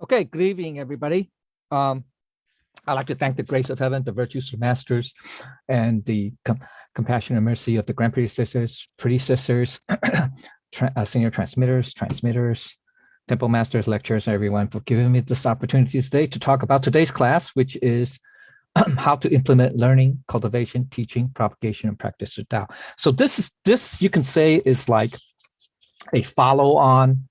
Okay, good evening, everybody. I'd like to thank the grace of heaven, the virtues of the masters, and the compassion and mercy of the grand predecessors, senior transmitters, temple masters, lecturers, and everyone for giving me this opportunity today to talk about today's class, which is how to implement learning, cultivation, teaching, propagation, and practice of Tao. So this you can say is like a follow-on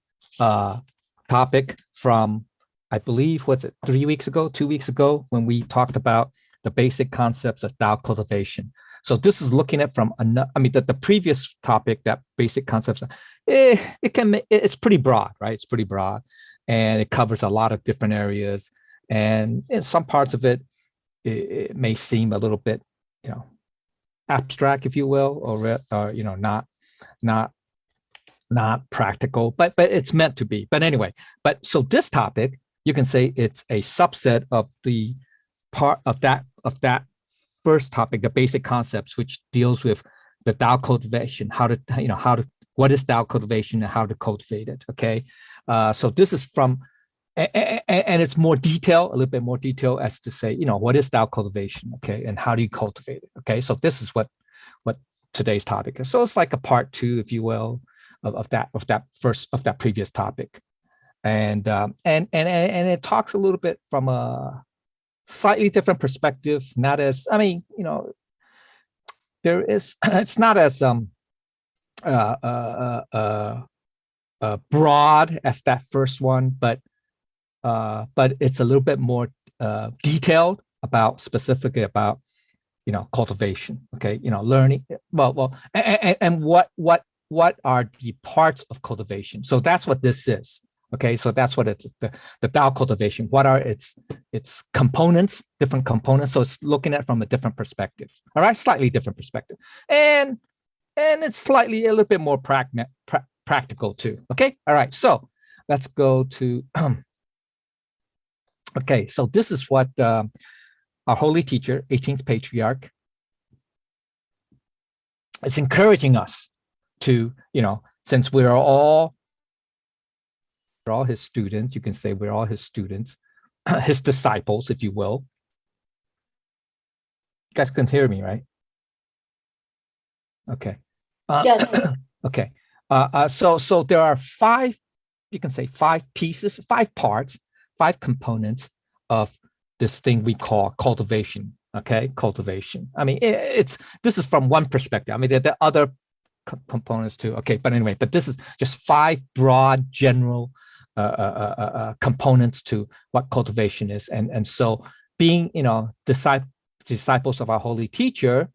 topic from, I believe, what's it, 2 weeks ago, when we talked about the basic concepts of Tao cultivation. So this is looking at from, the previous topic, that basic concepts, it's pretty broad, right? It's pretty broad, and it covers a lot of different areas. And in some parts of it, it may seem a little bit, abstract, if you will, or not practical, but it's meant to be. But anyway, so this topic, you can say it's a subset of the part of that first topic, the basic concepts, which deals with the Tao cultivation, what is Tao cultivation and how to cultivate it. Okay, so this is from, and it's more detail, a little bit more detail as to say, what is Tao cultivation, okay, and how do you cultivate it. Okay, so this is what today's topic is. So it's like a part two, if you will, of that previous topic. And it talks a little bit from a slightly different perspective, not as, it's not as broad as that first one, but it's a little bit more detailed specifically about cultivation. Okay, learning. And what are the parts of cultivation? So that's what this is. Okay, so that's what it's the Tao cultivation. What are its components, different components? So it's looking at it from a different perspective. All right, slightly different perspective, and it's slightly a little bit more practical too. Okay, all right. So let's go to. Okay, so this is what our holy teacher, 18th patriarch, is encouraging us to, since we're all his students, you can say we're all his students, his disciples, if you will. You guys can hear me, right? Okay. Yes. Okay. So there are five pieces, 5 parts, 5 components of this thing we call cultivation. Okay, cultivation. This is from one perspective. There are other components too. Okay, but anyway, this is just 5 broad, general components to what cultivation is. And so being, disciples of our holy teacher,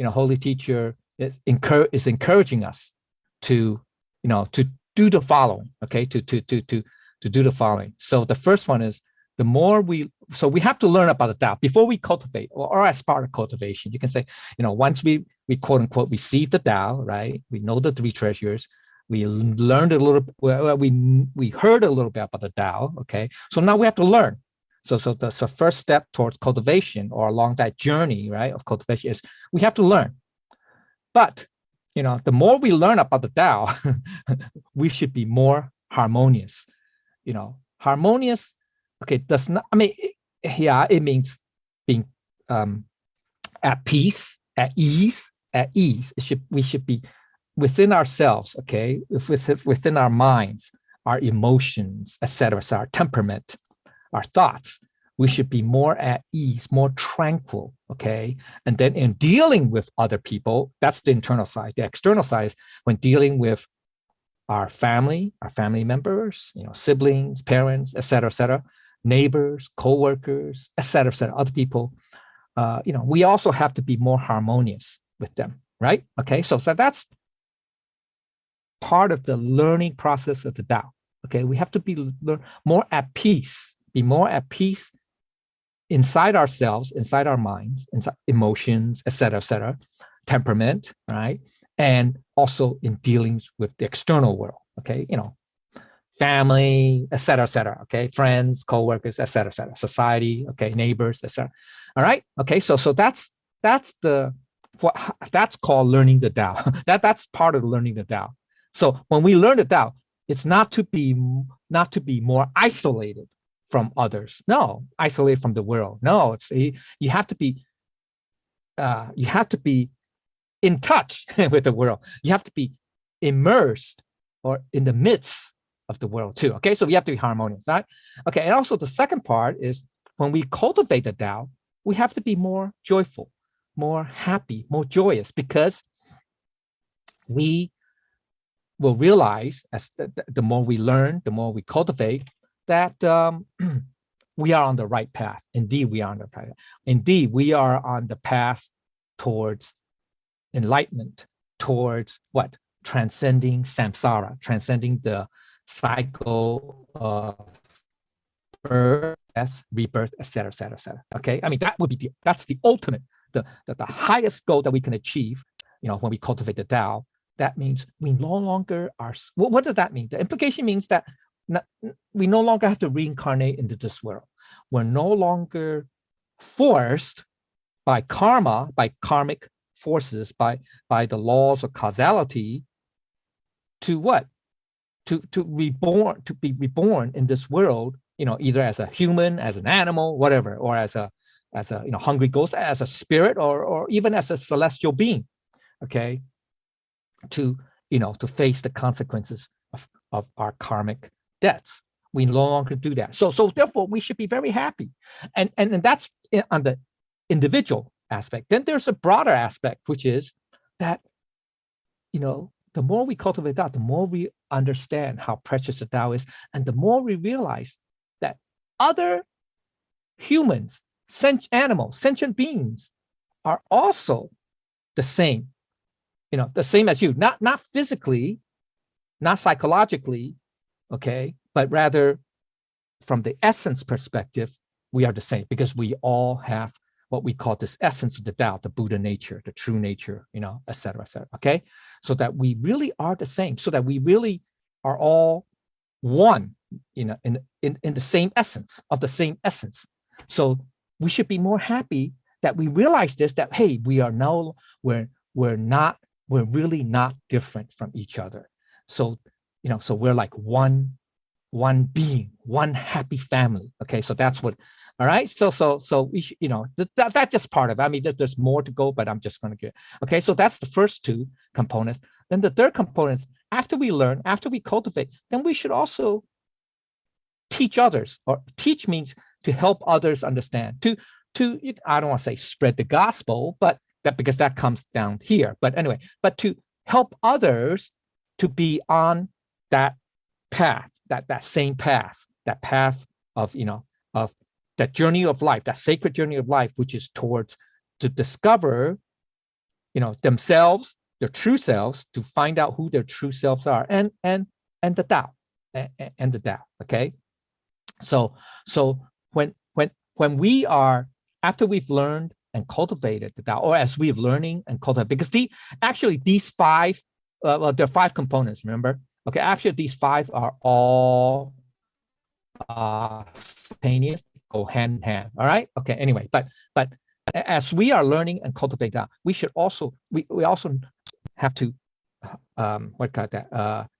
holy teacher is encouraging us to do the following. Okay, to do the following. So the first one is, we have to learn about the Tao before we cultivate, or as part of cultivation. You can say, once we quote unquote receive the Tao, right? We know the 3 treasures. We learned a little. We heard a little bit about the Tao. Okay, so now we have to learn. So the first step towards cultivation, or along that journey, right, of cultivation, is we have to learn. But the more we learn about the Tao, we should be more harmonious. Harmonious. Okay, does not. It means being at peace, at ease. We should be within ourselves. Okay, within our minds, our emotions, etc. So our temperament, our thoughts. We should be more at ease, more tranquil. Okay, and then in dealing with other people, that's the internal side. The external side is when dealing with our family members, siblings, parents, etc., neighbors, co-workers, etc., other people. We also have to be more harmonious with them, right? Okay, so that's part of the learning process of the Tao. Okay, we have to be more at peace, inside ourselves, inside our minds, inside emotions, etc., temperament, right? And also in dealings with the external world. Okay, family, etc., okay, friends, co-workers, etc., society, okay, neighbors, etc. All right, okay, so that's called learning the Tao. That's part of learning the Tao. So when we learn the Tao, it's not to be more isolated from others. No, isolated from the world. No, you have to be in touch with the world. You have to be immersed or in the midst of the world too. Okay, so we have to be harmonious, right? Okay, and also the second part is when we cultivate the Tao, we have to be more joyful, more happy, more joyous, because we will realize as the more we learn, the more we cultivate, that we are on the right path. Indeed, we are on the path. Indeed, we are on the path towards enlightenment, towards what? Transcending samsara, transcending the cycle of birth, death, rebirth, etc., etc., etc. Okay, I mean that's the ultimate, the highest goal that we can achieve. When we cultivate the Tao, that means we no longer are. What does that mean? The implication means that we no longer have to reincarnate into this world. We're no longer forced by karma, by karmic forces, by the laws of causality, to what? To be reborn in this world, either as a human, as an animal, whatever, or as a hungry ghost, as a spirit, or even as a celestial being. Okay, to face the consequences of our karmic debts. We no longer do that. So therefore, we should be very happy, and that's on the individual aspect. Then there's a broader aspect, which is that the more we cultivate that, the more we understand how precious the Tao is, and the more we realize that other humans, animals, sentient beings are also the same, the same as you, not physically, not psychologically, okay, but rather from the essence perspective, we are the same, because we all have what we call this essence of the Tao, the Buddha nature, the true nature, et cetera, okay? So that we really are the same, so that we really are all one, in the same essence, of the same essence. So we should be more happy that we realize this, that, hey, we're really not different from each other. So, so we're like one being, one happy family. Okay, so that's what. All right, so we should, that's just part of it. I mean, there's more to go, but I'm just going to get. Okay, so that's the first two components. Then the third component is, after we learn, after we cultivate, then we should also teach others. Or teach means to help others understand. To I don't want to say spread the gospel, but because that comes down here. But anyway, but to help others to be on that path, that same path, that path of of that journey of life, that sacred journey of life, which is towards to discover, themselves, their true selves, to find out who their true selves are, and the Tao, and the Tao. Okay, so when we are, after we've learned and cultivated the Tao, or as we have learning and cultivated, because these five, well, there are five components. Remember, okay, actually these five are all simultaneous, go hand in hand. All right. Okay. Anyway, but as we are learning and cultivate that, we should also we also have to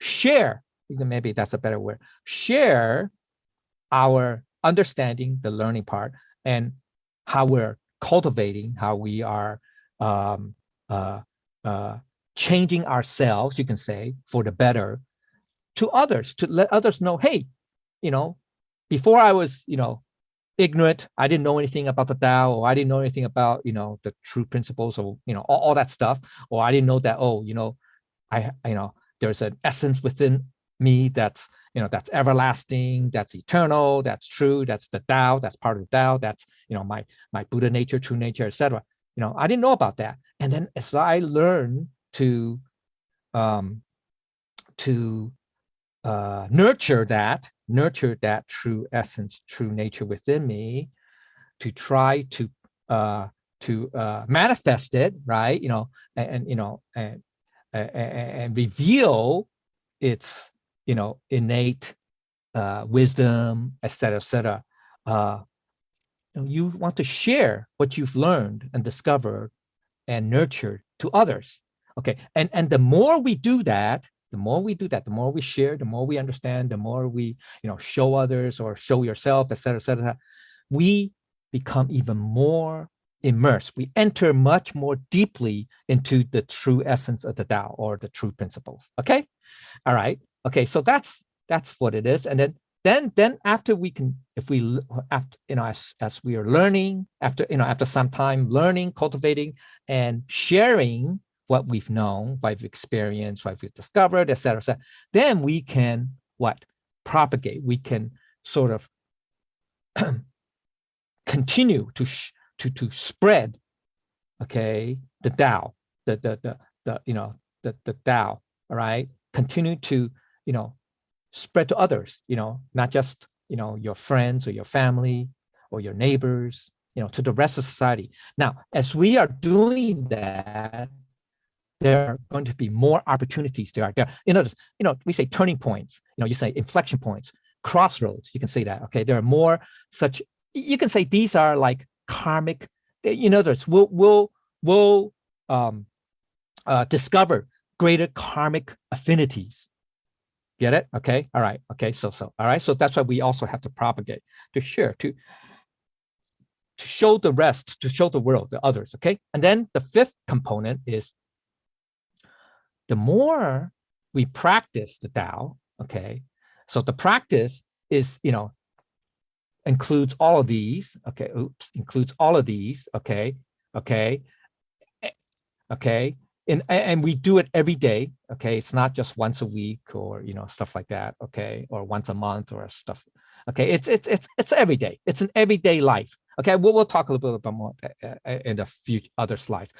share. Maybe that's a better word. Share our understanding, the learning part, and how we're cultivating, how we are changing ourselves, you can say, for the better, to others, to let others know, hey, before I was, ignorant, I didn't know anything about the Tao, or I didn't know anything about, the true principles, or, all that stuff, or I didn't know that, there's an essence within me that's, that's everlasting, that's eternal, that's true, that's the Tao, that's part of the Tao, that's, my Buddha nature, true nature, etc. I didn't know about that. And then as I learned to nurture that true essence, true nature within me, to try to manifest it, right? And reveal its, innate wisdom, etc. You want to share what you've learned and discovered and nurtured to others. Okay, and the more we do that, the more we do that, the more we share, the more we understand, the more we, show others or show yourself, et cetera, we become even more immersed. We enter much more deeply into the true essence of the Tao or the true principles. Okay. All right. Okay. So that's what it is. And then after we can, if we, after, as we are learning, after some time learning, cultivating and sharing what we've known, what we've experienced, what we've discovered, et cetera, then we can propagate. We can sort of continue to spread, okay, the Tao, the Tao, all right, continue to, spread to others, not just, your friends or your family or your neighbors, to the rest of society. Now, as we are doing that, there are going to be more opportunities. There, we say turning points, you say inflection points, crossroads, you can say that, okay? There are more such, you can say these are like karmic, we'll discover greater karmic affinities. Get it? Okay. All right. Okay. So all right. So that's why we also have to propagate, to share, to show the rest, to show the world, the others. Okay. And then the fifth component is the more we practice the Tao. Okay. So the practice is, includes all of these. Okay. Oops. Includes all of these. Okay. Okay. Okay. And we do it every day. Okay. It's not just once a week or, stuff like that. Okay. Or once a month or stuff. Okay. It's every day. It's an everyday life. Okay. We'll talk a little bit more in a few other slides.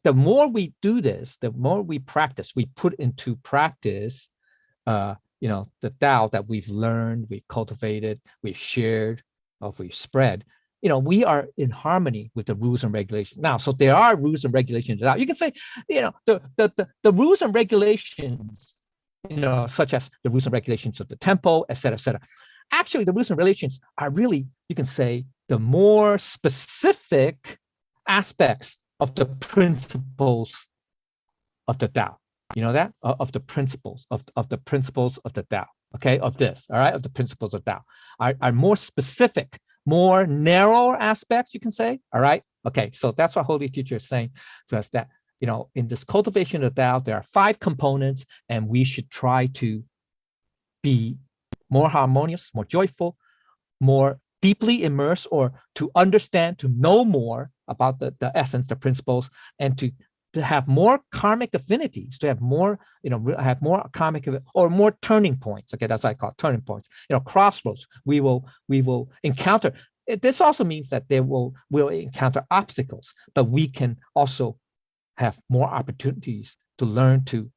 The more we do this, the more we practice, we put into practice, the Tao that we've learned, we've cultivated, we've shared, or we've spread. We are in harmony with the rules and regulations. Now, so there are rules and regulations. Now, you can say, the rules and regulations, such as the rules and regulations of the temple, et cetera, et cetera. Actually, the rules and regulations are really, you can say, the more specific aspects of the principles of the Tao. You know that? Of the principles, of the principles of the Tao. Okay, of this, all right, of the principles of Tao are more specific, more narrow aspects, you can say, all right? Okay, so that's what Holy Teacher is saying to us, that, in this cultivation of Tao, there are 5 components, and we should try to be more harmonious, more joyful, more deeply immersed, or to understand, to know more about the essence, the principles, and to have more karmic affinities, to have more, have more karmic or more turning points. Okay, that's what I call it, turning points. Crossroads. We will encounter. This also means that we'll encounter obstacles, but we can also have more opportunities to learn to,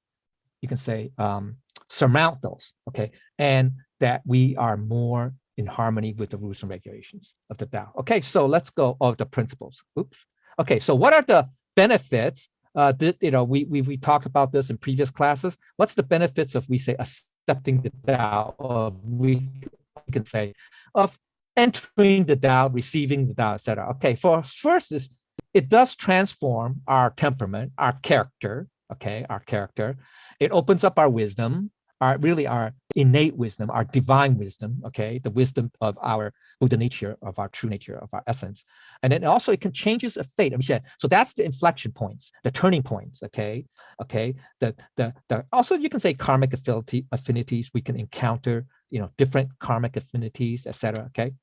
you can say, surmount those. Okay, and that we are more in harmony with the rules and regulations of the Tao. Okay, so let's go of the principles. Oops. Okay, so what are the benefits? We talked about this in previous classes. What's the benefits of, we say, accepting the Tao, or we can say of entering the Tao, receiving the Tao, etc. Okay, first is it does transform our temperament, our character. Okay, our character. It opens up our wisdom, our innate wisdom, our divine wisdom. Okay, the wisdom of our Buddha nature, of our true nature, of our essence. And then also it can changes a fate. So that's the inflection points, the turning points. Okay, also you can say karmic affinities. We can encounter, different karmic affinities, etc. Okay,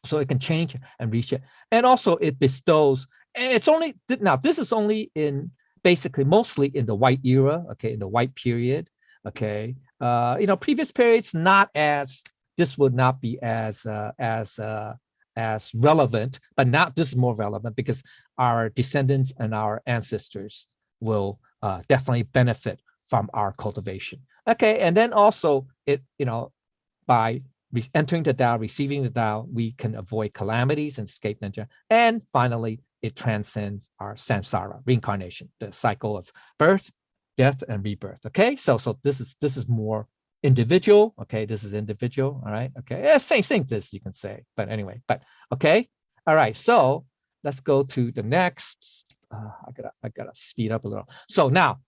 so it can change and reach it. And also it bestows. And it's only now. This is only in basically mostly in the white era. Okay, in the white period. Okay, previous periods this would not be as relevant, but now this is more relevant because our descendants and our ancestors will definitely benefit from our cultivation. Okay, and then also by entering the Tao, receiving the Tao, we can avoid calamities and escape danger. And finally, it transcends our samsara, reincarnation, the cycle of birth, death, and rebirth. Okay, so this is more individual. Okay, this is individual. All right. Okay, yeah, same this you can say, but anyway, okay. All right, so let's go to the next. I gotta speed up a little. So now,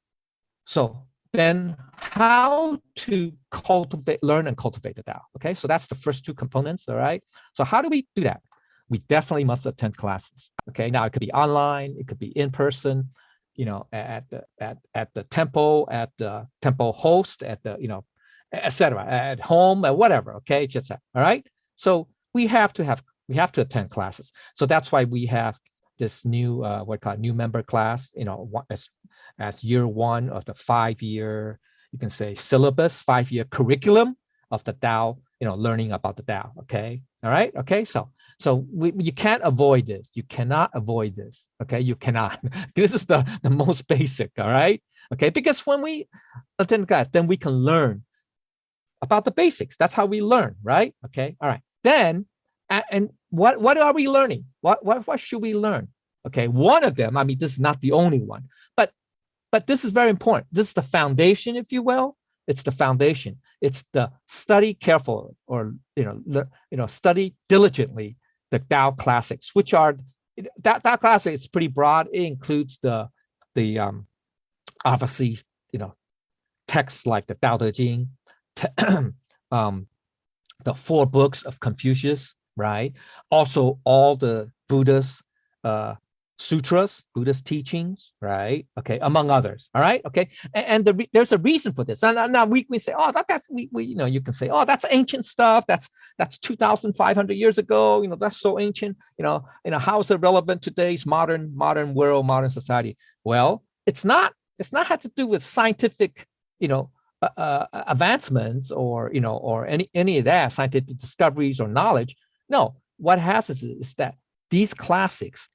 then how to learn and cultivate the Tao. Okay, so that's the first two components. All right. So how do we do that? We definitely must attend classes. Okay, now it could be online, it could be in person, at the temple, at the temple host, at the etc. At home, at whatever. Okay, it's just that. All right. So we have to attend classes. So that's why we have this new new member class. As year one of the 5-year, you can say syllabus, 5-year curriculum of the Tao. Learning about the Tao. Okay. All right. Okay. So you can't avoid this. You cannot avoid this. Okay. You cannot. This is the most basic. All right. Okay. Because when we attend class, then we can learn about the basics. That's how we learn. Right. Okay. All right. Then, and what are we learning? What should we learn? Okay. One of them, I mean, this is not the only one, but this is very important. This is the foundation, if you will. It's the foundation. It's the study careful, or study diligently the Tao classics, which are Tao classics. It's pretty broad. It includes the obviously texts like the Tao Te Ching, the 4 books of Confucius, right? Also all the Buddha's sutras, Buddhist teachings, right? Okay, among others. All right, okay, and there's a reason for this. And now we say, oh, that's you can say, oh, that's ancient stuff. That's 2,500 years ago. That's so ancient. How is it relevant to today's modern world, modern society? Well, it's not had to do with scientific, advancements or any of that scientific discoveries or knowledge. No, what has is that these classics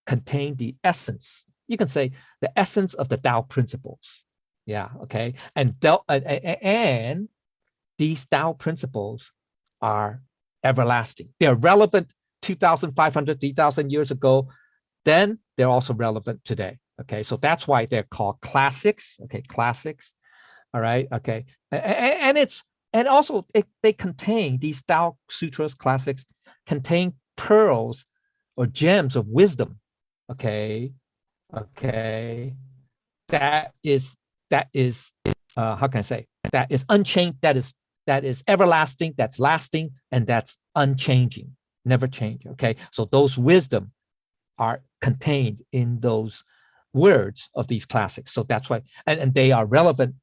contain the essence, you can say the essence of the Tao principles. Yeah, okay. And these Tao principles are everlasting. They're relevant 2,500, 3,000 years ago. Then they're also relevant today. Okay, so that's why they're called classics. Okay, classics. All right, okay. And also they contain, these Tao Sutras, classics, contain pearls or gems of wisdom. Okay. That is how can I say? That is unchanged. That is everlasting. That's lasting, and that's unchanging. Never change. Okay. So those wisdom are contained in those words of these classics. So that's why, and they are relevant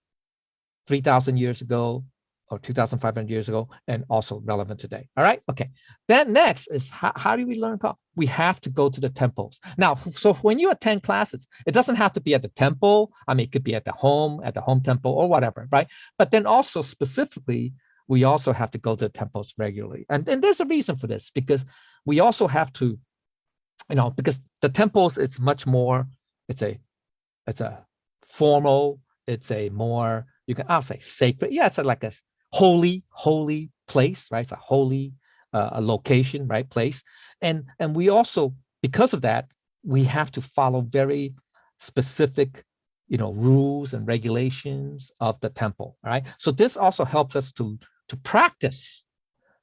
3,000 years ago or 2,500 years ago, and also relevant today. All right. Okay. Then next is how do we learn? We have to go to the temples. Now, so when you attend classes, it doesn't have to be at the temple. I mean, it could be at the home temple or whatever, right? But then also specifically, we also have to go to the temples regularly. And there's a reason for this, because we also have to, because the temples, it's much more, it's a formal, it's a more, I'll say sacred. Yeah, it's like a holy place, right? It's a holy a location, right? Place. And we also, because of that, we have to follow very specific, rules and regulations of the temple, right? So this also helps us to practice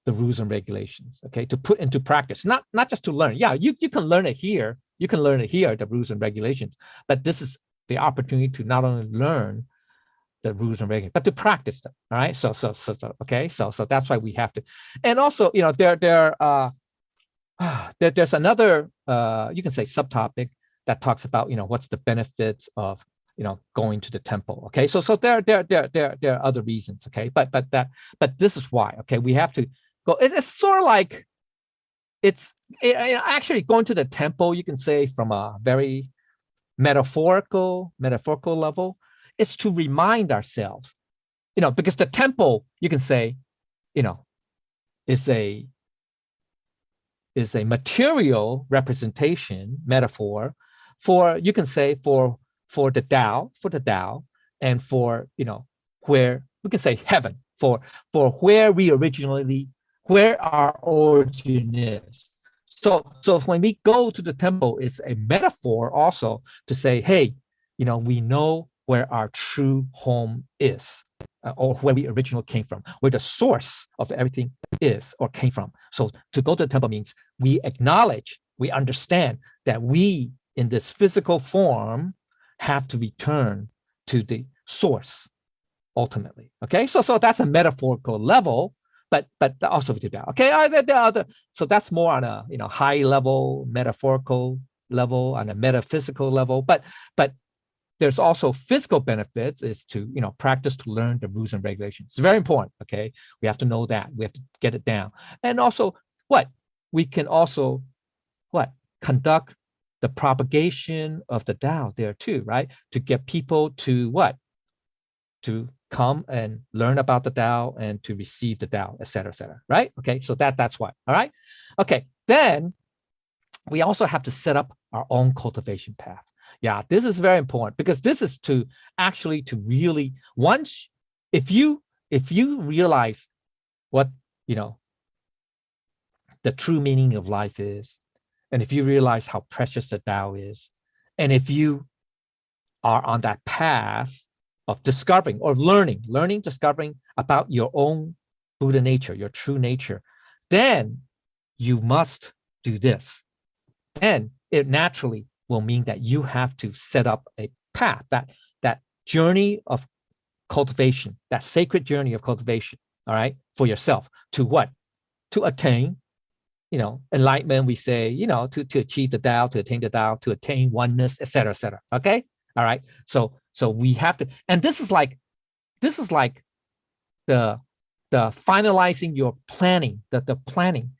the rules and regulations, okay? To put into practice, not just to learn. Yeah, you can learn it here. You can learn it here, the rules and regulations, but this is the opportunity to not only learn the rules and regulations, but to practice them. All right. So okay. So that's why we have to. And also, there's another you can say subtopic that talks about what's the benefits of going to the temple. Okay. So there are other reasons. Okay. But this is why. Okay. We have to go. It's sort of like actually going to the temple. You can say from a very metaphorical level. It's to remind ourselves, because the temple, you can say, is a material representation, metaphor for, you can say, for the Tao, and for, where we can say heaven, for where our origin is. So when we go to the temple, it's a metaphor also to say, hey, we know where our true home is, or where we originally came from, where the source of everything is or came from. So to go to the temple means we acknowledge, we understand that we in this physical form have to return to the source ultimately. Okay, so that's a metaphorical level, but also to that. Okay, so that's more on a high level metaphorical level, on a metaphysical level, but there's also physical benefits is to practice to learn the rules and regulations. It's very important. Okay, we have to know that, we have to get it down. And also we can also conduct the propagation of the Tao there too, right? To get people to to come and learn about the Tao and to receive the Tao, et cetera, right? Okay, so that's why. All right. Okay, then we also have to set up our own cultivation path. Yeah, this is very important because this is to really, once if you realize what the true meaning of life is, and if you realize how precious the Tao is, and if you are on that path of discovering or discovering about your own Buddha nature, your true nature, then you must do this. Then it naturally will mean that you have to set up a path, that journey of cultivation, that sacred journey of cultivation, all right, for yourself to to attain, enlightenment, we say, to achieve the Tao, to attain the Tao, to attain oneness, et cetera, okay? All right, so we have to, and this is like the finalizing your planning, the planning,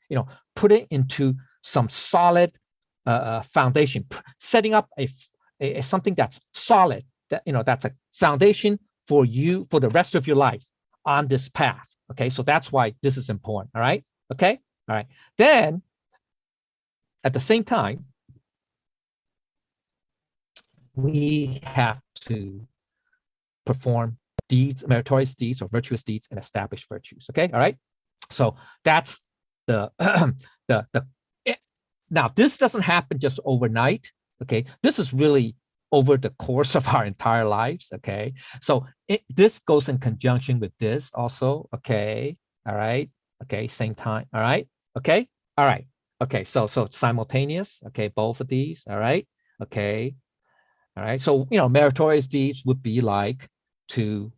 put it into some solid foundation, setting up a something that's solid, that that's a foundation for you for the rest of your life on this path. Okay, so that's why this is important. All right, okay, all right. Then at the same time, we have to perform deeds, meritorious deeds or virtuous deeds, and establish virtues. Okay, all right. So that's the now this doesn't happen just overnight. Okay, this is really over the course of our entire lives. Okay, so this goes in conjunction with this also. Okay, all right. Okay, same time. All right. Okay, all right. Okay, so it's simultaneous. Okay, both of these. All right. Okay, all right. So meritorious deeds would be like to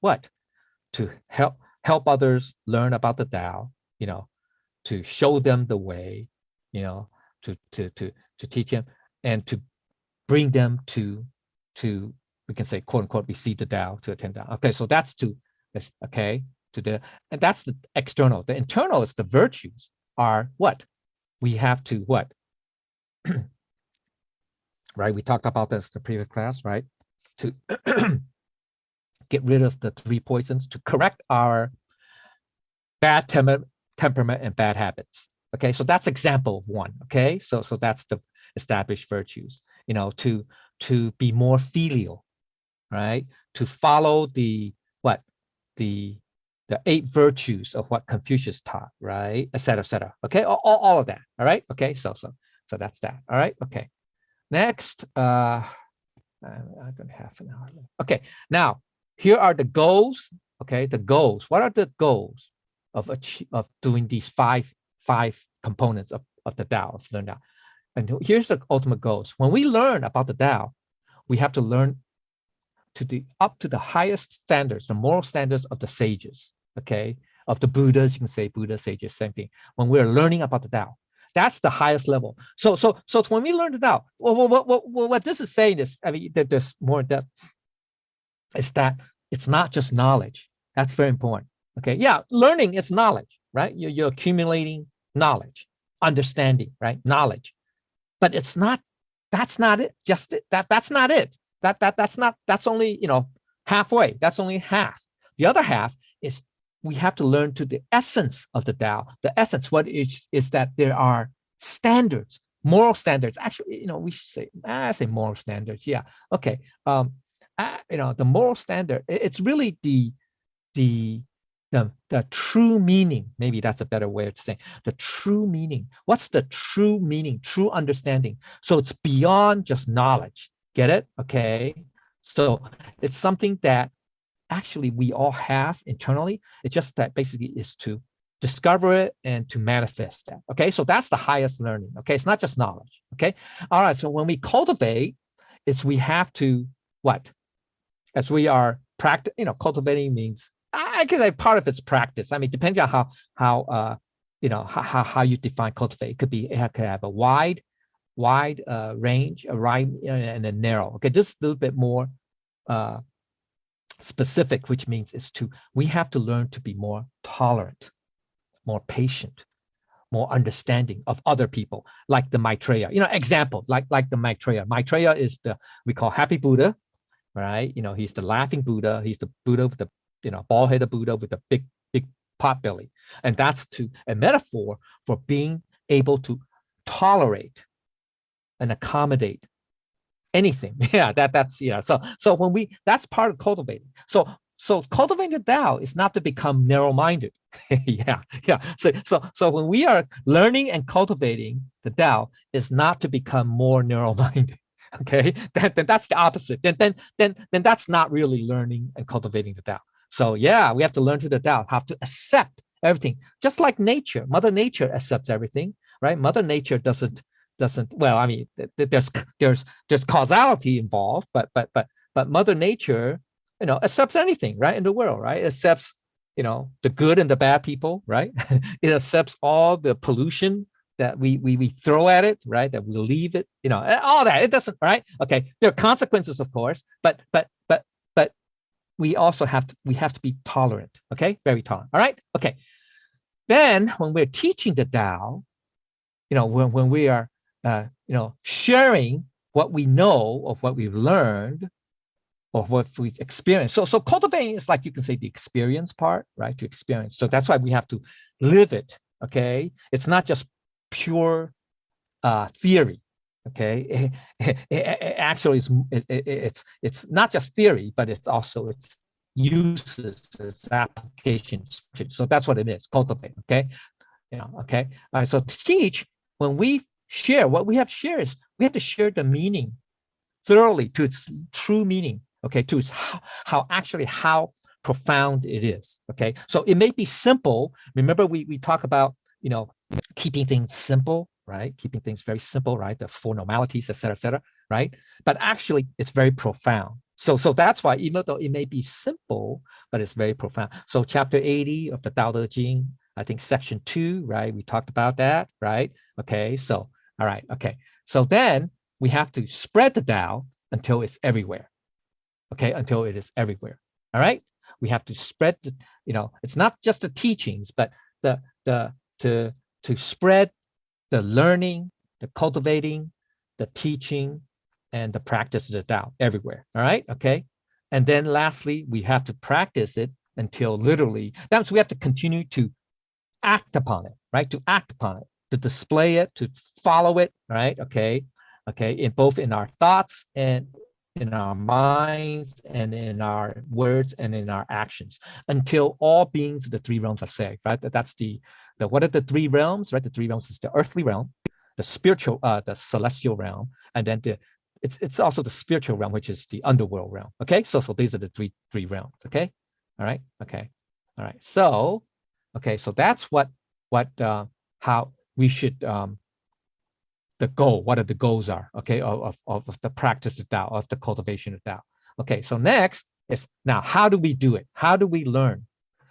to help others learn about the Tao. To show them the way. To teach them and to bring them to we can say quote unquote receive the Tao, to attend Tao. Okay, so that's okay, and that's the external. The internal is the virtues are we have to right? We talked about this in the previous class, right? To get rid of the 3 poisons, to correct our bad temperament and bad habits. Okay, so that's example of one. Okay, so that's the established virtues. To be more filial, right? To follow the 8 virtues of what Confucius taught, right? Et cetera. Okay, all of that. All right. Okay, so that's that. All right. Okay. Next, I'm gonna have an hour left. Okay, now here are the goals. Okay, the goals. What are the goals of doing these five components of the Tao, of learn Tao? And here's the ultimate goals. When we learn about the Tao, we have to learn up to the highest standards, the moral standards of the sages. Okay, of the Buddhas. You can say Buddha, sages, same thing. When we're learning about the Tao, that's the highest level. So when we learn the Tao, what this is saying is, I mean, there's more depth. It's that it's not just knowledge. That's very important. Okay, yeah, learning is knowledge, right? You're accumulating knowledge, understanding, right? Knowledge, but it's not. That's not it. Just that's not it. That's only halfway. That's only half. The other half is we have to learn to the essence of the Tao. The essence, what is that there are standards, moral standards. Actually, we should say, I say moral standards. Yeah. Okay. The moral standard. It's really the true meaning. Maybe that's a better way of saying the true meaning. What's the true meaning? True understanding. So it's beyond just knowledge. Get it? Okay. So it's something that actually we all have internally. It's just that basically is to discover it and to manifest that. Okay, so that's the highest learning. Okay, it's not just knowledge. Okay, all right. So when we cultivate, we have to as we are practice, cultivating means, I guess part of it's practice. I mean, depending on how you define cultivate. It could have a wide range, a wide and a narrow. Okay, just a little bit more specific, which means we have to learn to be more tolerant, more patient, more understanding of other people, like the Maitreya. Example, like the Maitreya. Maitreya is we call Happy Buddha, right? He's the laughing Buddha. He's the Buddha with the bald-headed Buddha with the big pot belly, and that's a metaphor for being able to tolerate and accommodate anything. Yeah, that's So when that's part of cultivating. So cultivating the Tao is not to become narrow-minded. yeah. So when we are learning and cultivating the Tao, is not to become more narrow-minded. Okay, then that's the opposite. Then that's not really learning and cultivating the Tao. So yeah, we have to learn to the Tao, have to accept everything, just like nature. Mother Nature accepts everything, right? Mother Nature doesn't. Well, I mean, there's causality involved, but Mother Nature, accepts anything, right, in the world, right? It accepts, the good and the bad people, right? It accepts all the pollution that we throw at it, right? That we leave it, all that. It doesn't, right? Okay, there are consequences, of course, but we also have to be tolerant. Okay, very tolerant. All right. Okay. Then when we're teaching the Tao, when we are sharing what we know of what we've learned or what we've experienced. So cultivating is, like, you can say, the experience part, right? To experience. So that's why we have to live it. Okay. It's not just pure theory. Okay. Actually, it's not just theory, but it's also its uses, its applications. So that's what it is. Cultivate. Okay. Okay. All right. So to teach, when we share, what we have to share is we have to share the meaning thoroughly to its true meaning. Okay, to its how profound it is. Okay, so it may be simple. Remember, we talk about keeping things simple, right? Keeping things very simple, right? The four normalities, et cetera, right? But actually, it's very profound. So that's why, even though it may be simple, but it's very profound. So chapter 80 of the Tao Te Ching, I think section 2, right? We talked about that, right? Okay, so all right, okay. So then we have to spread the Tao until it's everywhere. Okay, until it is everywhere. All right, we have to spread it's not just the teachings, but to spread the learning, the cultivating, the teaching, and the practice of the Tao everywhere. All right, okay. And then lastly, we have to practice it until literally, that means we have to continue to act upon it, right? To act upon it, to display it, to follow it, right? Okay, in both in our thoughts and in our minds and in our words and in our actions, until all beings of the three realms are saved, right? That's what are the three realms, right? The three realms is the earthly realm, the spiritual, the celestial realm, and then it's also the spiritual realm, which is the underworld realm. Okay, so these are the three realms. Okay, all right, okay, all right. So okay, so that's how we should the goal, what are the goals are, okay, of the practice of Tao, of the cultivation of Tao. Okay, so next is, now, how do we do it? How do we learn?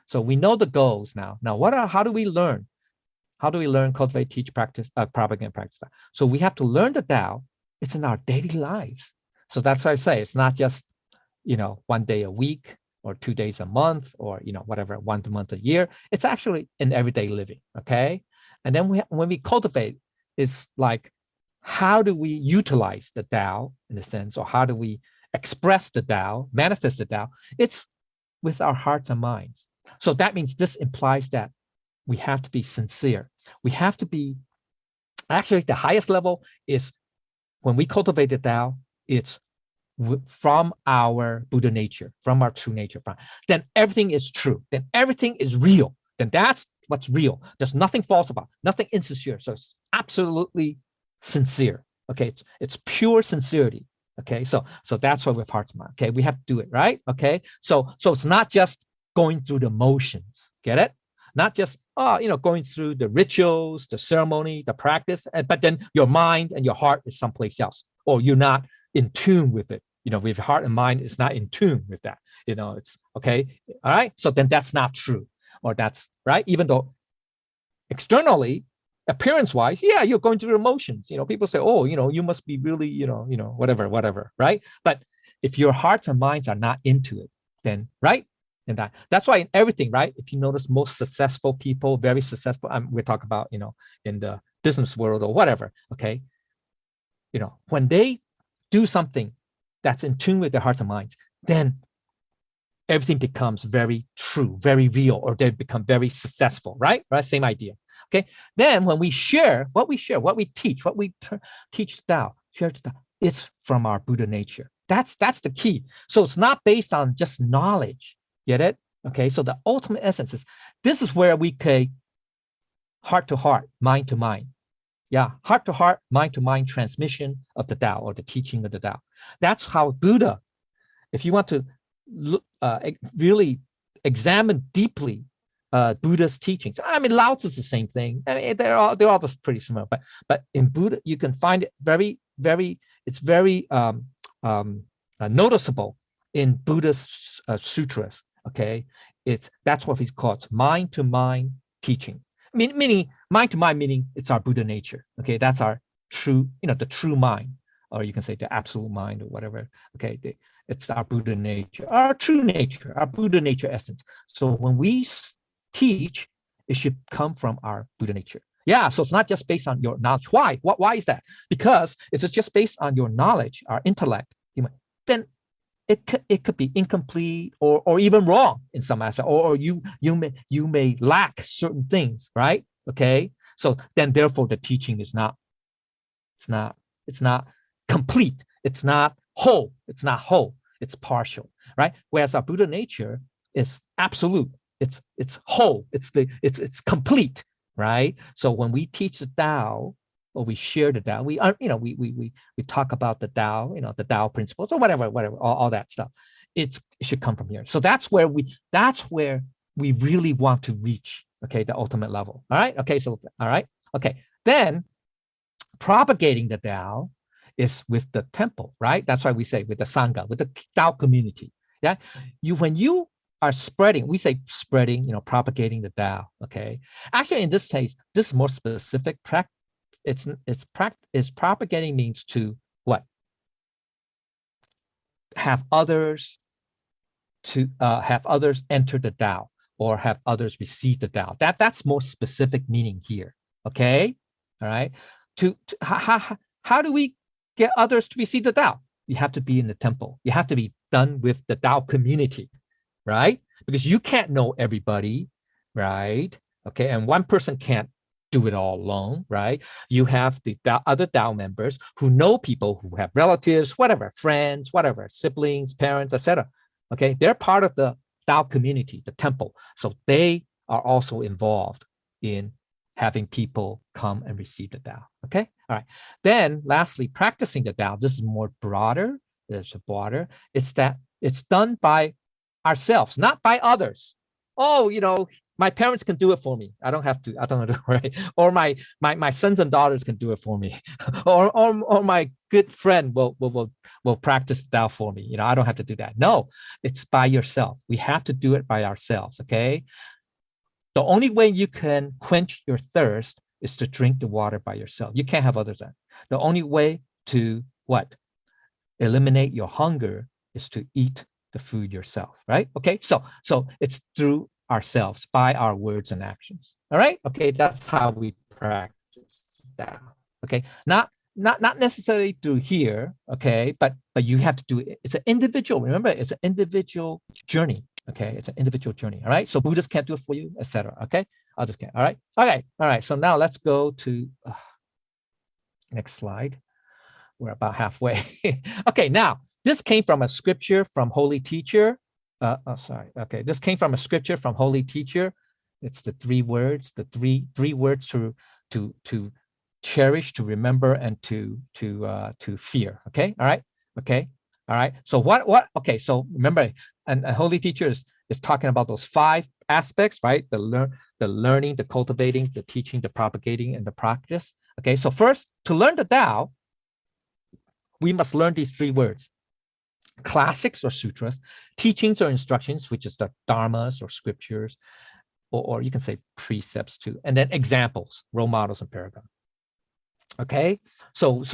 So we know the goals now. Now, how do we learn? How do we learn, cultivate, teach, practice, propagate, and practice Tao? So we have to learn the Tao. It's in our daily lives. So that's why I say it's not just, 1 day a week or 2 days a month or, whatever, 1 month a year. It's actually in everyday living, okay? And then when we cultivate, it's like, how do we utilize the Tao in a sense, or how do we express the Tao, manifest the Tao? It's with our hearts and minds. So that means this implies that we have to be sincere. We have to be, actually, the highest level is when we cultivate the Tao, it's from our Buddha nature, from our true nature. Then everything is true. Then everything is real. Then that's what's real. There's nothing false about it, nothing insincere. So it's absolutely sincere. Okay, it's pure sincerity. Okay, so that's why with heart's mind. Okay, we have to do it right. Okay, so it's not just going through the motions. Get it? Not just going through the rituals, the ceremony, the practice, but then your mind and your heart is someplace else, or you're not in tune with it. with your heart and mind is not in tune with that, it's okay. All right. So then that's not true, or that's right. Even though externally, appearance wise, yeah, you're going through emotions. People say, oh, you must be really, whatever. Right. But if your hearts and minds are not into it, then right. And that's why in everything, right? If you notice most successful people, very successful, we're talking about, in the business world or whatever. Okay. When they do something that's in tune with their hearts and minds, then everything becomes very true, very real, or they become very successful, right? Same idea. Okay. Then when we share, what we teach, teach Tao, share Tao, it's from our Buddha nature. That's the key. So it's not based on just knowledge. Get it? Okay. So the ultimate essence is, this is where we can heart to heart, mind to mind. Yeah, heart to heart, mind to mind transmission of the Tao, or the teaching of the Tao. That's how Buddha, if you want to really examine deeply Buddha's teachings. I mean, Lao Tzu is the same thing. I mean, they're all just pretty similar. But in Buddha, you can find it it's very noticeable in Buddha's sutras. Okay, that's what he calls mind to mind teaching. Meaning mind to mind, meaning it's our Buddha nature. Okay, that's our true, the true mind, or you can say the absolute mind, or whatever. Okay, it's our Buddha nature, our true nature, our Buddha nature essence. So when we teach, it should come from our Buddha nature. Yeah, so it's not just based on your knowledge. Why? Why is that? Because if it's just based on your knowledge, our intellect, then it could be incomplete or even wrong in some aspect, or you may lack certain things, right? Okay, so then therefore the teaching is not complete. It's not whole. It's partial, right? Whereas our Buddha nature is absolute. It's whole. It's complete, right? So when we teach the Tao, or we share the Tao, we talk about the Tao, the Tao principles, or whatever, all that stuff. It should come from here. So that's where we really want to reach. Okay, the ultimate level. All right. Okay. So all right. Okay. Then propagating the Tao is with the temple, right? That's why we say with the Sangha, with the Tao community. Yeah. When you are spreading, we say spreading, propagating the Tao. Okay. Actually, in this case, this is more specific. It's propagating means to what? Have others enter the Tao, or have others receive the Tao. That's more specific meaning here. Okay. All right. How do we get others to receive the Tao? You have to be in the temple. You have to be done with the Tao community, right? Because you can't know everybody, right? Okay, and one person can't do it all alone, right? You have the other Tao members who know people who have relatives, whatever, friends, whatever, siblings, parents, etc. Okay, they're part of the Tao community, the temple. So they are also involved in having people come and receive the Tao. Okay, all right. Then lastly, practicing the Tao. This is more broader. It's broader. It's that it's done by ourselves, not by others. Oh, my parents can do it for me. I don't have to, right? Or my sons and daughters can do it for me. or my good friend will practice Tao for me. I don't have to do that. No, it's by yourself. We have to do it by ourselves, okay? The only way you can quench your thirst is to drink the water by yourself. You can't have others there. The only way to what? Eliminate your hunger is to eat the food yourself, right? Okay, so it's through ourselves, by our words and actions. All right, okay, that's how we practice that. Okay, not necessarily through here, okay, but you have to do it. It's an individual. Remember, it's an individual journey. Okay, it's an individual journey. All right, so Buddhists can't do it for you, etc. Okay, others can. All right, okay, all right. So now let's go to next slide. We're about halfway. Okay, now this came from a scripture from Holy Teacher. Okay, this came from a scripture from Holy Teacher. It's the three words to cherish, to remember, and to fear. Okay, all right, okay, all right. So what? Okay, so remember, and a Holy Teacher is talking about those 5 aspects, right? The learning, the cultivating, the teaching, the propagating, and the practice. Okay, so first, to learn the Tao, we must learn these 3 words. classics or sutras, teachings or instructions, which is the dharmas or scriptures, or you can say precepts too, and then examples, role models, and paradigm. Okay, so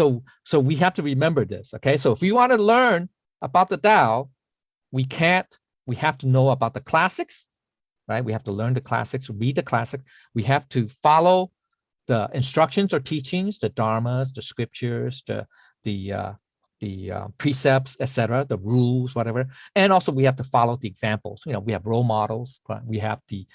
we have to remember this. Okay, so if we want to learn about the Tao, we have to know about the classics, right? We have to learn the classics, read the classics. We have to follow the instructions or teachings, the dharmas, the scriptures, the precepts, etc., the rules, whatever. And also we have to follow the examples. We have role models. We have the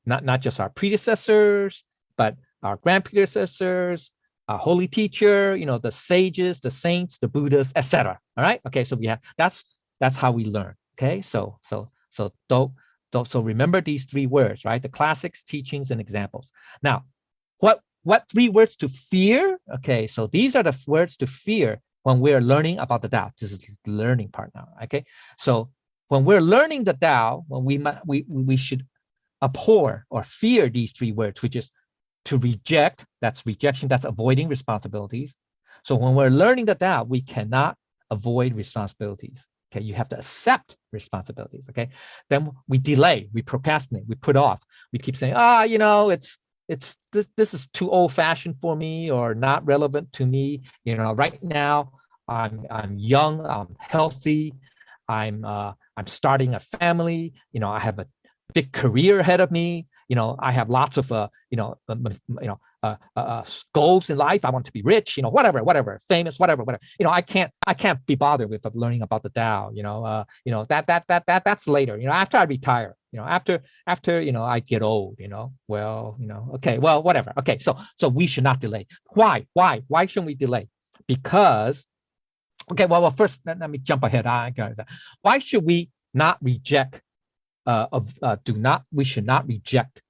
not just our predecessors, but our grand predecessors, our holy teacher, the sages, the saints, the Buddhas, etc. All right. Okay. So we have that's how we learn. Okay. So remember these three words, right? The classics, teachings, and examples. Now, what three words to fear? Okay, so these are the words to fear when we're learning about the Tao. This is the learning part now. Okay, so when we're learning the Tao, when we should abhor or fear these three words, which is to reject. That's rejection. That's avoiding responsibilities. So when we're learning the Tao, we cannot avoid responsibilities. Okay, you have to accept responsibilities. Okay, then we delay, we procrastinate, we put off. We keep saying, this is too old-fashioned for me or not relevant to me. Right now I'm young, I'm healthy, I'm starting a family. I have a big career ahead of me. I have lots of goals in life. I want to be rich. Whatever, famous, whatever. I can't be bothered with learning about the Tao. That's later. After I retire. After I get old. Okay. Well, whatever. Okay. So we should not delay. Why shouldn't we delay? Because, okay. Well, first let me jump ahead. Why should we not reject? We should not reject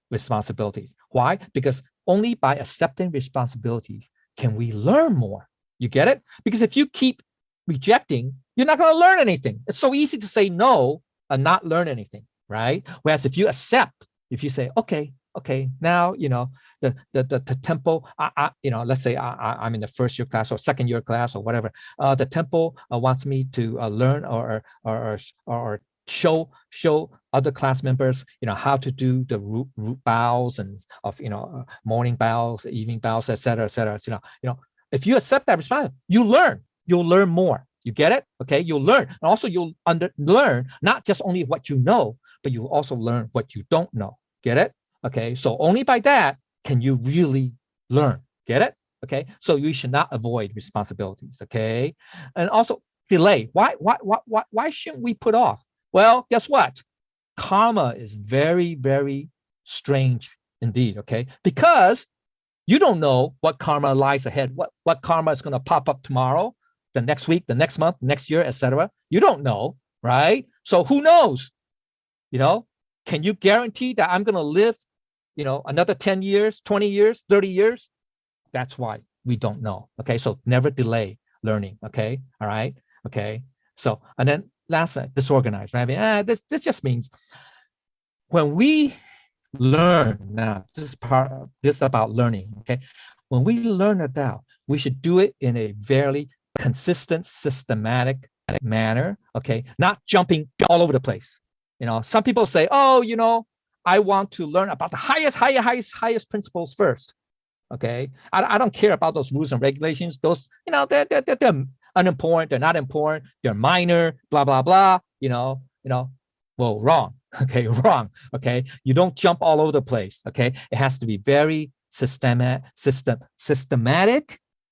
responsibilities. Why? Because only by accepting responsibilities can we learn more. You get it? Because if you keep rejecting, you're not going to learn anything. It's so easy to say no and not learn anything, right? Whereas if you accept, if you say, okay, now the temple, let's say I'm in the first year class or second year class or whatever. The temple wants me to learn or show other class members, how to do the root bows and of morning bows, evening bows, etc. If you accept that response, you'll learn more. You get it? Okay, you'll learn, and also you'll learn not just only what you know, but you also learn what you don't know. Get it? Okay, so only by that can you really learn. Get it? Okay, so you should not avoid responsibilities. Okay, and also delay. Why shouldn't we put off? Well, guess what? Karma is very, very strange indeed, okay? Because you don't know what karma lies ahead, what karma is going to pop up tomorrow, the next week, the next month, next year, etc. You don't know, right? So who knows? Can you guarantee that I'm going to live, another 10 years, 20 years, 30 years? That's why we don't know, okay? So never delay learning, okay? All right? Okay? So, and then last, disorganized, right? I mean, this just means when we learn, now this is about learning, okay? When we learn the Tao, we should do it in a very consistent, systematic manner, okay? Not jumping all over the place. Some people say, I want to learn about the highest principles first, okay? I don't care about those rules and regulations. Those, they're unimportant, they're not important, they're minor, blah, blah, blah, well, wrong, okay, wrong, okay? You don't jump all over the place, okay? It has to be very systematic,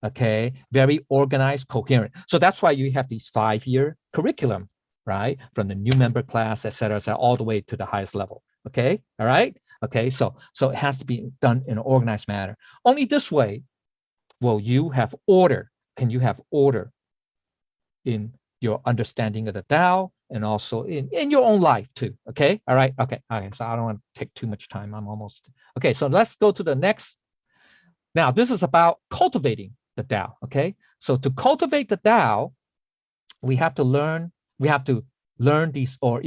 okay? Very organized, coherent. So that's why you have these 5-year curriculum, right? From the new member class, et cetera, all the way to the highest level, okay? All right? Okay, so it has to be done in an organized manner. Only this way will you have order. Can you have order in your understanding of the Tao and also in your own life too, okay? All right, okay, so I don't want to take too much time. I'm almost, okay, so let's go to the next. Now, this is about cultivating the Tao, okay? So to cultivate the Tao, we have to learn these, or,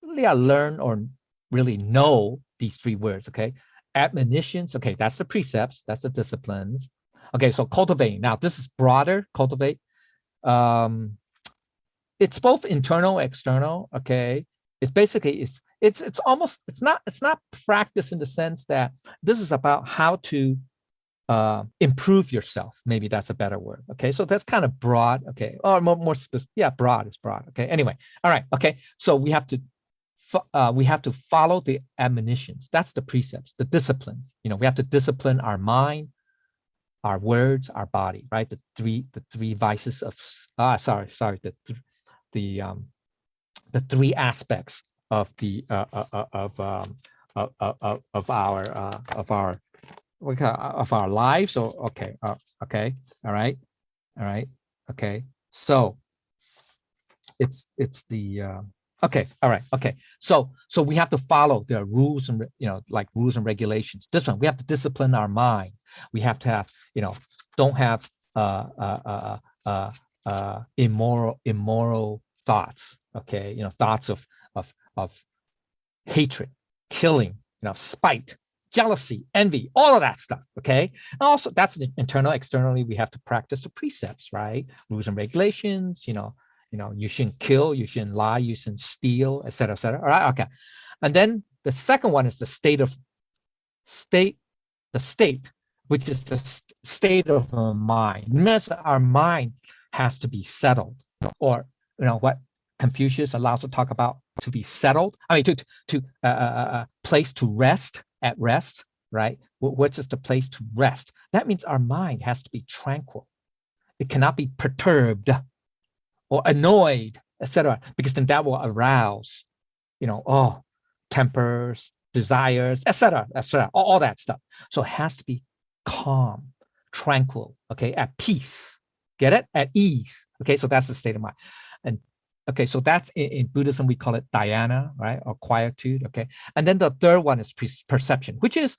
learn or really know these 3 words, okay? Admonitions, okay, that's the precepts, that's the disciplines. Okay, so cultivating. Now, this is broader, cultivate. it's both internal, external. Okay, it's basically it's almost it's not practice in the sense that this is about how to improve yourself. Maybe that's a better word. Okay, so that's kind of broad. Okay, or more specific. Yeah, broad is broad. Okay, anyway, all right. Okay, so we have to follow the admonitions. That's the precepts, the disciplines. You know, we have to discipline our mind, our words, our body. Right, the three vices of the three aspects of the of our lives. Or okay, all right, okay. So it's the okay, all right, okay. So we have to follow the rules and like rules and regulations. This one, we have to discipline our mind. We have to have don't have immoral thoughts. Okay, thoughts of hatred, killing, spite, jealousy, envy, all of that stuff. Okay, and also that's internal. Externally, we have to practice the precepts, right? Rules and regulations. You shouldn't kill, you shouldn't lie, you shouldn't steal, etc., etc. All right, okay. And then the second one is the state, which is the state of our mind. Means our mind has to be settled, or what Confucius allows to talk about, to be settled. I mean, to place to rest, at rest, right? What's just the place to rest? That means our mind has to be tranquil. It cannot be perturbed or annoyed, etc., because then that will arouse, tempers, desires, etc., all that stuff. So it has to be calm, tranquil, okay, at peace. Get it? At ease. Okay, so that's the state of mind. And okay, so that's in Buddhism, we call it dhyana, right? Or quietude. Okay. And then the third one is perception, which is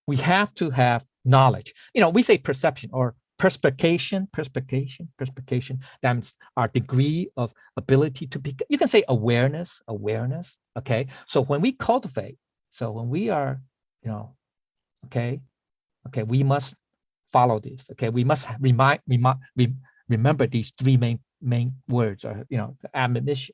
we have to have knowledge. We say perception or perspication. That's our degree of ability to be. You can say awareness. Okay. So when we cultivate, so when we are, okay, we must follow this. Okay, we must remember these three main words, or admonitions.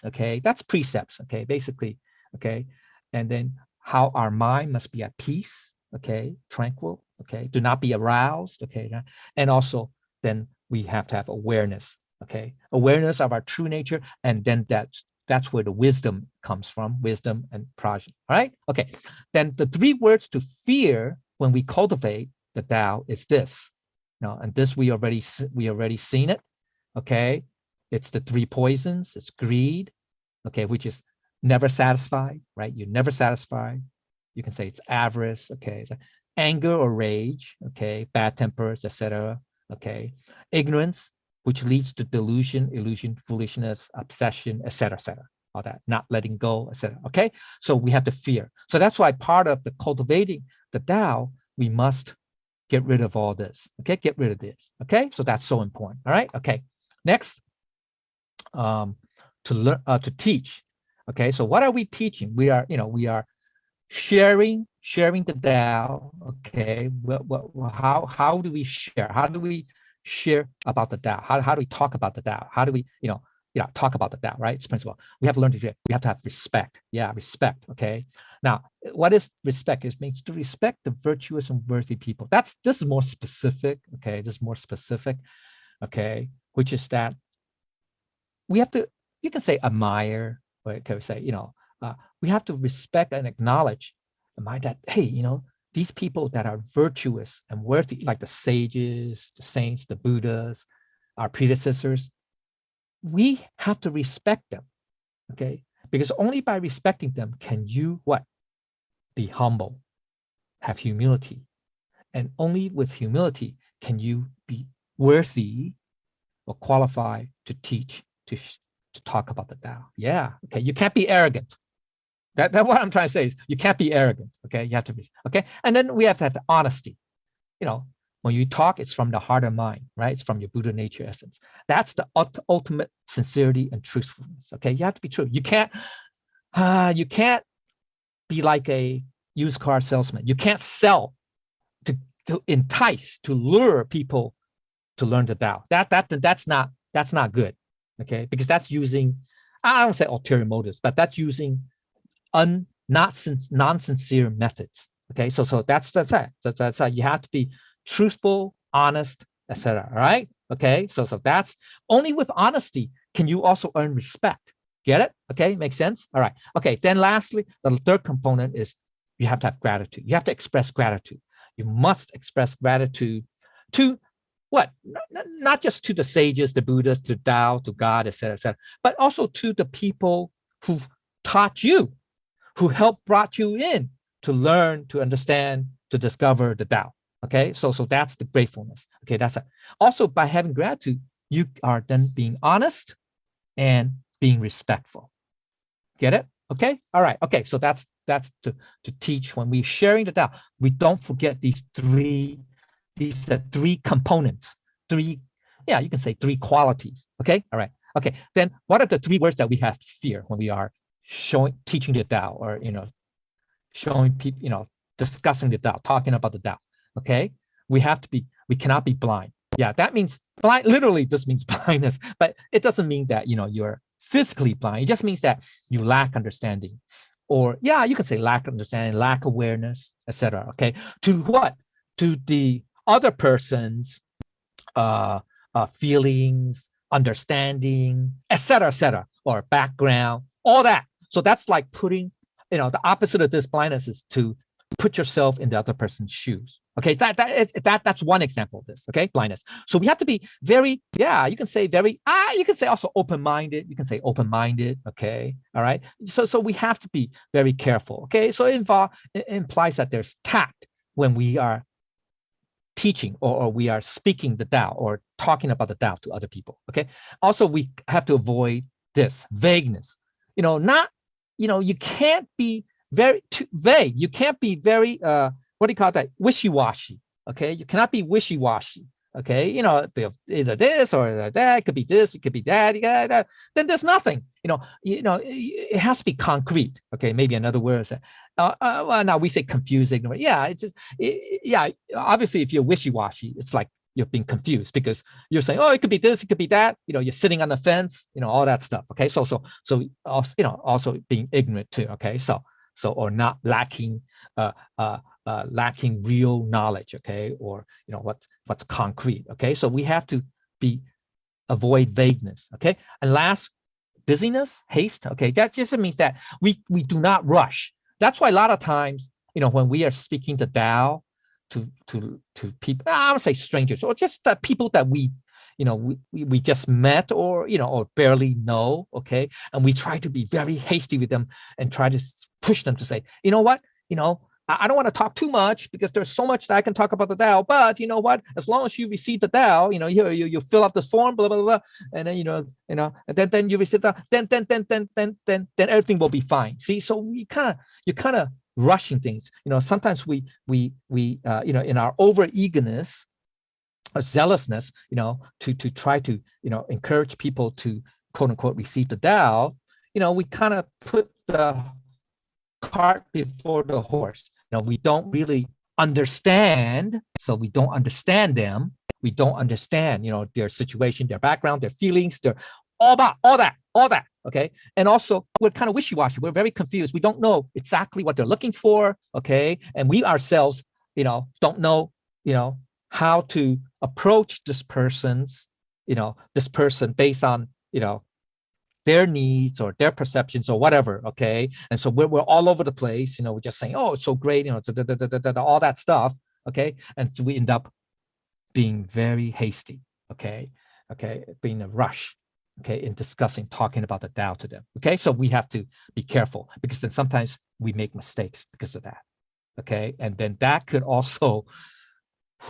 Okay, that's precepts. Okay, basically. Okay, and then how our mind must be at peace. Okay, tranquil. Okay, do not be aroused. Okay, and also then we have to have awareness. Okay, awareness of our true nature, and then that's where the wisdom comes from, wisdom and prajna. All right. Okay. Then the three words to fear when we cultivate the Tao is this. And this we already seen it. Okay. It's the three poisons. It's greed. Okay, which is never satisfied. Right. You're never satisfied. You can say it's avarice. Okay. It's anger or rage. Okay. Bad tempers, etc. Okay. Ignorance, which leads to delusion, illusion, foolishness, obsession, etc., all that, not letting go, etc. Okay, so we have to fear. So that's why part of the cultivating the Tao, we must get rid of all this. Okay, get rid of this. Okay, so that's so important. All right. Okay. Next, to learn, to teach. Okay, so what are we teaching? We are sharing the Tao. Okay, how do we share? How do we share about the Tao? How do we talk about the Tao? How do we talk about the Tao? Right, it's principle. We have to learn to do it. We have to have respect. Yeah, respect. Okay. Now, what is respect? It means to respect the virtuous and worthy people. This is more specific. Okay, this is more specific. Okay, which is that we have to. You can say admire, or can we say we have to respect and acknowledge the mind that, hey, these people that are virtuous and worthy, like the sages, the saints, the Buddhas, our predecessors, we have to respect them. Okay, because only by respecting them can you what? Be humble, have humility, and only with humility can you be worthy or qualified to teach, to talk about the Tao. Yeah. Okay, you can't be arrogant. That's what I'm trying to say is you can't be arrogant. Okay, you have to be okay. And then we have to have the honesty. When you talk, it's from the heart and mind, right? It's from your Buddha nature essence. That's the ultimate sincerity and truthfulness. Okay, you have to be true. You can't be like a used car salesman. You can't sell to entice, to lure people to learn the Tao. That's not good, okay? Because that's using, I don't say ulterior motives, but that's using non-sincere methods, okay? So that's you have to be truthful, honest, etc. All right, okay? So that's only with honesty can you also earn respect. Get it? Okay, makes sense. All right. Okay. Then lastly, the third component is you have to have gratitude. You have to express gratitude. You must express gratitude to what? Not just to the sages, the Buddhas, to Tao, to God, etc., but also to the people who taught you, who helped brought you in to learn, to understand, to discover the Tao. Okay, so that's the gratefulness. Okay, that's it. Also, by having gratitude, you are then being honest and being respectful. Get it? Okay. All right. Okay. So that's to teach when we're sharing the Tao. We don't forget these three components. You can say three qualities. Okay. All right. Okay. Then what are the three words that we have to fear when we are teaching the Tao, or showing people, discussing the Tao, talking about the Tao? Okay. We cannot be blind. Yeah, that means blind. Literally, this means blindness, but it doesn't mean that you're physically blind. It just means that you lack understanding, or you can say lack understanding, lack awareness, etc. Okay, to what? To the other person's feelings, understanding, etc., or background, all that. So that's like putting, the opposite of this blindness is to put yourself in the other person's shoes. Okay, that's one example of this. Okay, blindness. So we have to be very, you can say very, you can say also open-minded. You can say open-minded. Okay, all right. So we have to be very careful. Okay, so it implies that there's tact when we are teaching or we are speaking the Tao or talking about the Tao to other people. Okay. Also, we have to avoid this vagueness. You can't be very vague. You can't be very what do you call that? Wishy-washy. Okay, you cannot be wishy-washy. Okay, either this or that. It could be this. It could be that. That. Then there's nothing. It has to be concrete. Okay, maybe another word. Well, now we say confused, ignorant. Yeah, it's just obviously, if you're wishy-washy, it's like you're being confused because you're saying, oh, it could be this, it could be that. You're sitting on the fence. All that stuff. Okay, so also being ignorant too. Okay, so or not lacking lacking real knowledge, okay, or what's concrete. Okay, so we have to avoid vagueness. Okay, and last, busyness, haste. Okay, that just means that we do not rush. That's why a lot of times, when we are speaking the Tao to people, I would say strangers, or just people that we just met, or or barely know, okay, and we try to be very hasty with them and try to push them to say, what, I don't want to talk too much because there's so much that I can talk about the Tao, but you know what, as long as you receive the Tao, you fill out this form, blah blah blah, and then and then you receive the, then everything will be fine. See, so you're kind of rushing things. Sometimes we in our over eagerness, zealousness, to try to encourage people to quote unquote receive the Tao, we kind of put the cart before the horse. We don't really understand, so we don't understand them. We don't understand, their situation, their background, their feelings, their all that. Okay, and also we're kind of wishy-washy. We're very confused. We don't know exactly what they're looking for. Okay, and we ourselves, don't know, how to approach this person based on, their needs or their perceptions or whatever. Okay, and so we're all over the place. We're just saying, oh, it's so great, all that stuff. Okay, and so we end up being very hasty. Okay, being a rush. Okay, in discussing, talking about the Tao to them. Okay, so we have to be careful because then sometimes we make mistakes because of that. Okay, and then that could also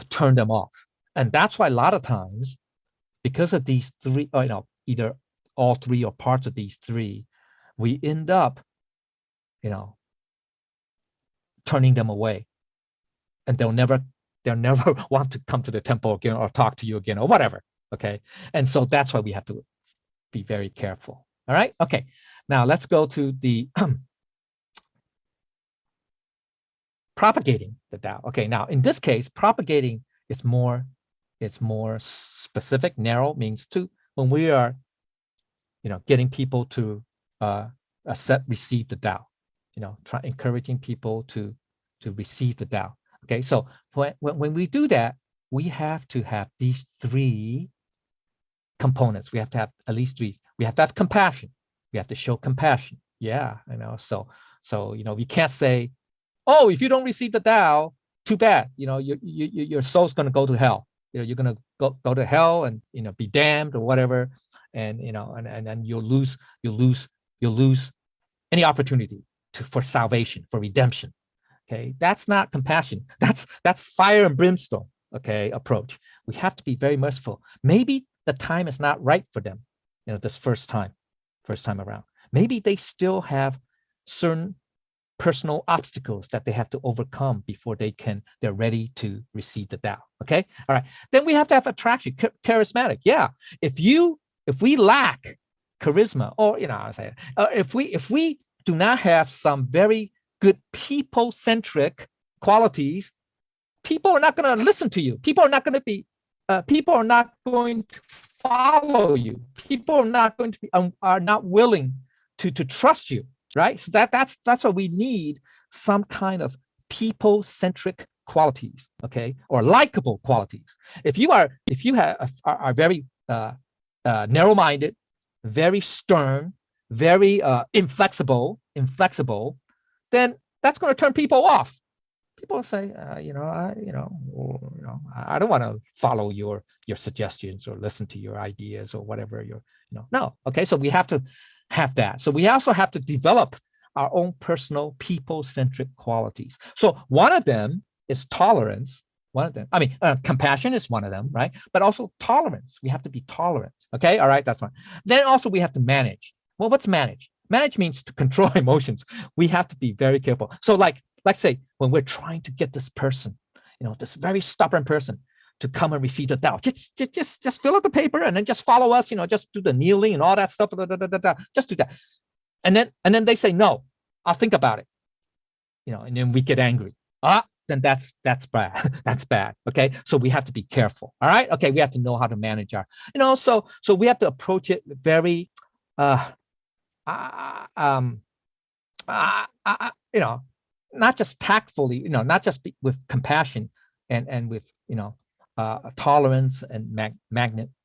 turn them off. And that's why a lot of times, because of these three, either all three or parts of these three, we end up, turning them away, and they'll never want to come to the temple again or talk to you again or whatever. Okay, and so that's why we have to be very careful. All right. Okay. Now let's go to the propagating the Tao. Okay. Now in this case, propagating is more, it's more specific. Narrow means to when we are, getting people to receive the Tao, encouraging people to receive the Tao. Okay, so when we do that, we have to have these three components. We have to have at least three. We have to have compassion. We have to show compassion. Yeah, So we can't say, oh, if you don't receive the Tao, too bad. Your soul's going to go to hell. You're going to go to hell and be damned or whatever, and and you'll lose any opportunity for salvation, for redemption. Okay, that's not compassion. That's fire and brimstone. Okay, approach. We have to be very merciful. Maybe the time is not right for them. This first time around. Maybe they still have certain personal obstacles that they have to overcome before they're ready to receive the Tao. Okay, all right. Then we have to have attraction, charismatic. Yeah, if we lack charisma, or if we do not have some very good people-centric qualities, people are not going to listen to you. People are not going to follow you. People are not going to be are not willing to trust you, right? So that's what we need, some kind of people-centric qualities, okay, or likable qualities. If you are very narrow-minded, very stern, very inflexible, then that's going to turn people off. People say, I don't want to follow your suggestions or listen to your ideas or whatever. No. Okay, so we have to have that. So we also have to develop our own personal people-centric qualities. So one of them is tolerance. Compassion is one of them, right? But also tolerance. We have to be tolerant. Okay, all right, that's fine. Then also we have to manage. Well, what's manage? Manage means to control emotions. We have to be very careful. So let's say when we're trying to get this person, this very stubborn person to come and receive the Tao, just fill out the paper and then just follow us, just do the kneeling and all that stuff, just do that. And then they say, no, I'll think about it, and then we get angry. Then that's bad. That's bad. Okay. So we have to be careful. All right. Okay. We have to know how to manage our, so we have to approach it very, not just tactfully, not just with compassion and with, tolerance and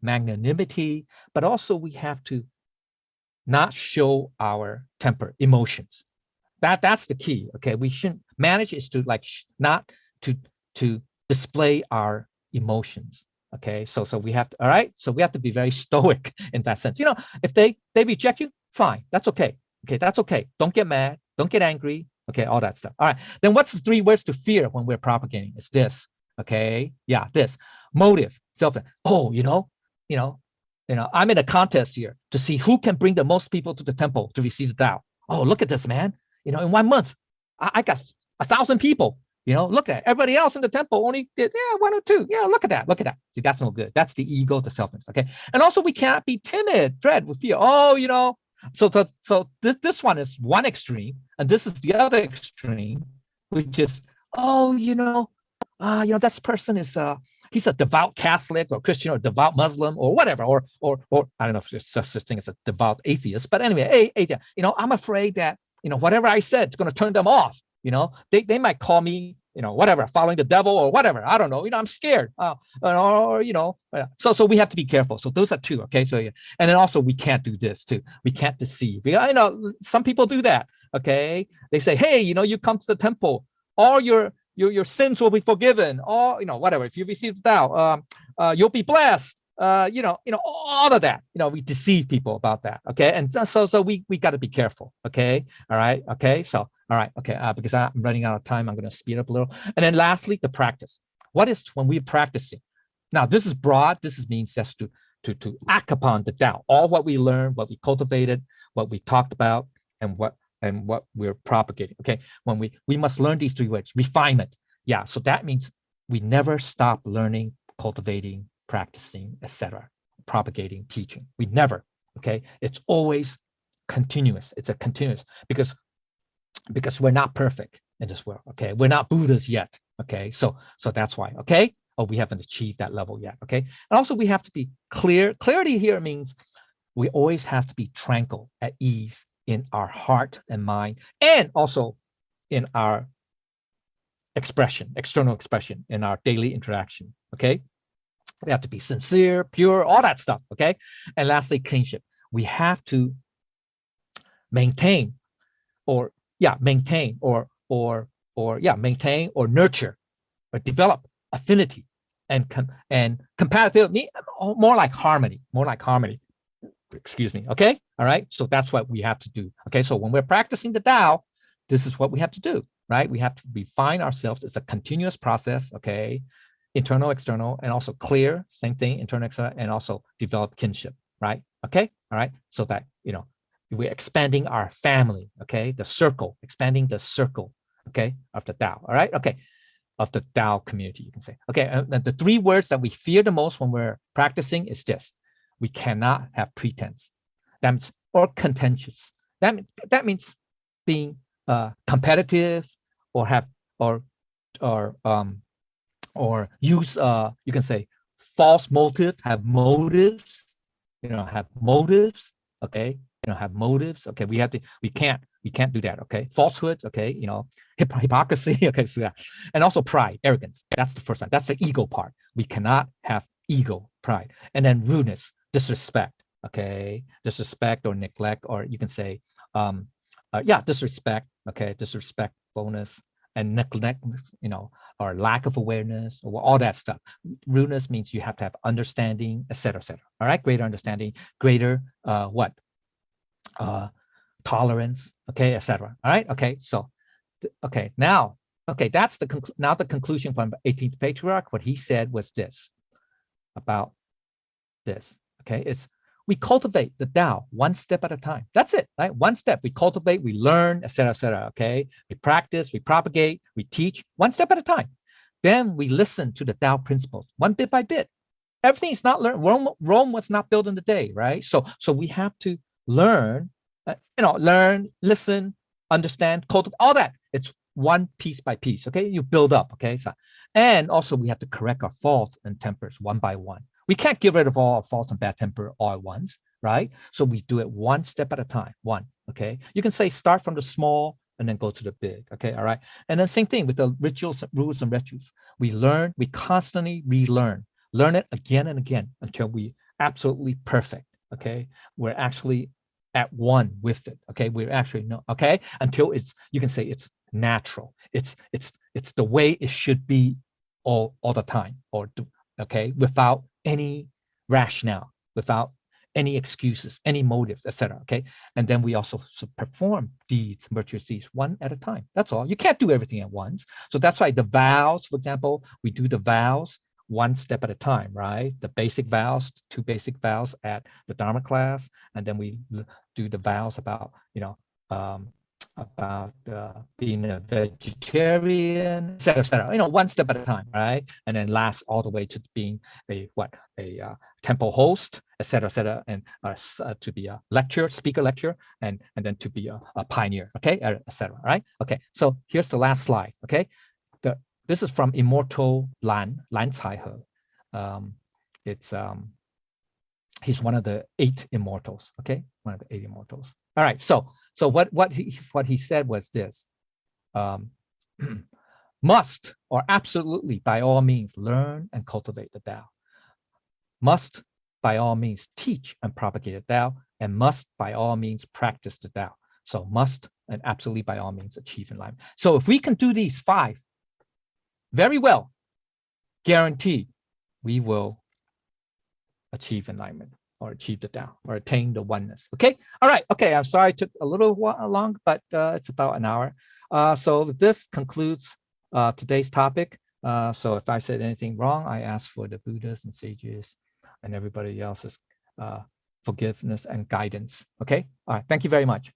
magnanimity, but also we have to not show our temper, emotions. That's the key. Okay, we shouldn't manage is to not to display our emotions. Okay, so we have to, all right, so we have to be very stoic in that sense. If they reject you, fine, that's okay. Okay, that's okay. Don't get mad, don't get angry. Okay, all that stuff. All right, then what's the three words to fear when we're propagating? It's this. Okay, yeah, this motive, self. Oh, I'm in a contest here to see who can bring the most people to the temple to receive the Tao. Oh, look at this, man. In 1 month, I got 1,000 people. Look at it. Everybody else in the temple only did 1 or 2. Yeah, look at that. See, that's no good. That's the ego, the selfness. Okay, and also we can't be timid, dread with fear. Oh, so this one is one extreme, and this is the other extreme, which is this person is he's a devout Catholic or Christian or devout Muslim or whatever, or I don't know if there's such thing as a devout atheist, but anyway, I'm afraid that whatever I said is going to turn them off. They might call me whatever, following the devil or whatever. I don't know. I'm scared. So we have to be careful. So those are two. Okay. So yeah. And then also we can't do this too. We can't deceive. Some people do that. Okay. They say, hey, you come to the temple, all your sins will be forgiven. Or, whatever. If you receive the Tao, you'll be blessed. All of that. We deceive people about that. Okay. And so we got to be careful. Okay. All right. Okay. So, all right. Okay. Because I'm running out of time, I'm going to speed up a little. And then lastly, the practice. What is when we're practicing? Now, this is broad. This means just to act upon the Tao. All what we learned, what we cultivated, what we talked about, and what we're propagating. Okay. When we must learn these three words, refinement. Yeah. So that means we never stop learning, cultivating, practicing, etc., propagating, teaching. We never. Okay. It's always continuous. It's a continuous because we're not perfect in this world. Okay. We're not Buddhas yet. Okay. So that's why. Okay. or we haven't achieved that level yet. Okay. And also we have to be clear. Clarity here means we always have to be tranquil, at ease in our heart and mind, and also in our expression, external expression, in our daily interaction. Okay. We have to be sincere, pure, all that stuff. Okay. And lastly, kinship. We have to maintain or maintain or nurture or develop affinity and compatibility, more like harmony. Excuse me. Okay. All right. So that's what we have to do. Okay. So when we're practicing the Tao, this is what we have to do, right? We have to refine ourselves. It's a continuous process. Okay. Internal, external, and also clear, same thing, internal, external, and also develop kinship, right? Okay. All right. So that, we're expanding our family. Okay. The circle, expanding the circle. Okay. Of the Tao. All right. Okay. Of the Tao community, you can say. Okay. And the three words that we fear the most when we're practicing is this: we cannot have pretense. That means, or contentious. That means being competitive, or have or use you can say false motives, have motives. Have motives. Okay. Have motives. Okay. We can't do that. Okay. Falsehoods. Okay. Hypocrisy. Okay. So yeah. And also pride, arrogance. That's the first one. That's the ego part. We cannot have ego, pride. And then rudeness, disrespect. Okay. Disrespect or neglect, or you can say disrespect. Okay. Disrespectfulness and neglect, or lack of awareness, or all that stuff. Rudeness means you have to have understanding, etc., etc. All right. Greater understanding, greater tolerance. Okay. Etc. All right. Okay. So okay. Now, okay. That's the conclusion from the 18th patriarch. What he said was this about this. Okay. It's we cultivate the Tao one step at a time. That's it, right? One step. We cultivate, we learn, etc., etc. Okay. We practice, we propagate, we teach one step at a time. Then we listen to the Tao principles, one bit by bit. Everything is not learned. Rome was not built in a day, right? So we have to learn, learn, listen, understand, cultivate, all that. It's one piece by piece. Okay. You build up. Okay. So, and also we have to correct our faults and tempers one by one. We can't get rid of all our faults and bad temper all at once, right? So we do it one step at a time. One. Okay. You can say start from the small and then go to the big. Okay. All right. And then same thing with the rituals, rules, and rituals. We learn, we constantly relearn, learn it again and again until we absolutely perfect. Okay. We're actually at one with it. Okay. We're actually no. Okay. Until it's, you can say it's natural. It's the way it should be all the time, or okay, without any rationale, without any excuses, any motives, etc. Okay. And then we also perform deeds, virtuous deeds, one at a time. That's all. You can't do everything at once. So that's why the vows, for example, we do the vows one step at a time, right? The basic vows, 2 basic vows at the Dharma class. And then we do the vows about, being a vegetarian, et cetera, one step at a time, right? And then last all the way to being a temple host, et cetera, and to be a speaker lecturer, and then to be a pioneer, okay, et cetera, right? Okay, so here's the last slide, okay? This is from Immortal Lan Caihe. He's one of the 8 immortals, okay? One of the 8 immortals. All right, so what he said was this: must, or absolutely, by all means, learn and cultivate the Tao. Must, by all means, teach and propagate the Tao, and must, by all means, practice the Tao. So must and absolutely, by all means, achieve enlightenment. So if we can do these 5 very well, guaranteed, we will achieve enlightenment, or achieve the Tao, or attain the oneness. Okay. All right. Okay. I'm sorry it took a little long, but it's about an hour. So this concludes today's topic. So if I said anything wrong, I ask for the Buddhas and sages and everybody else's forgiveness and guidance. Okay. All right. Thank you very much.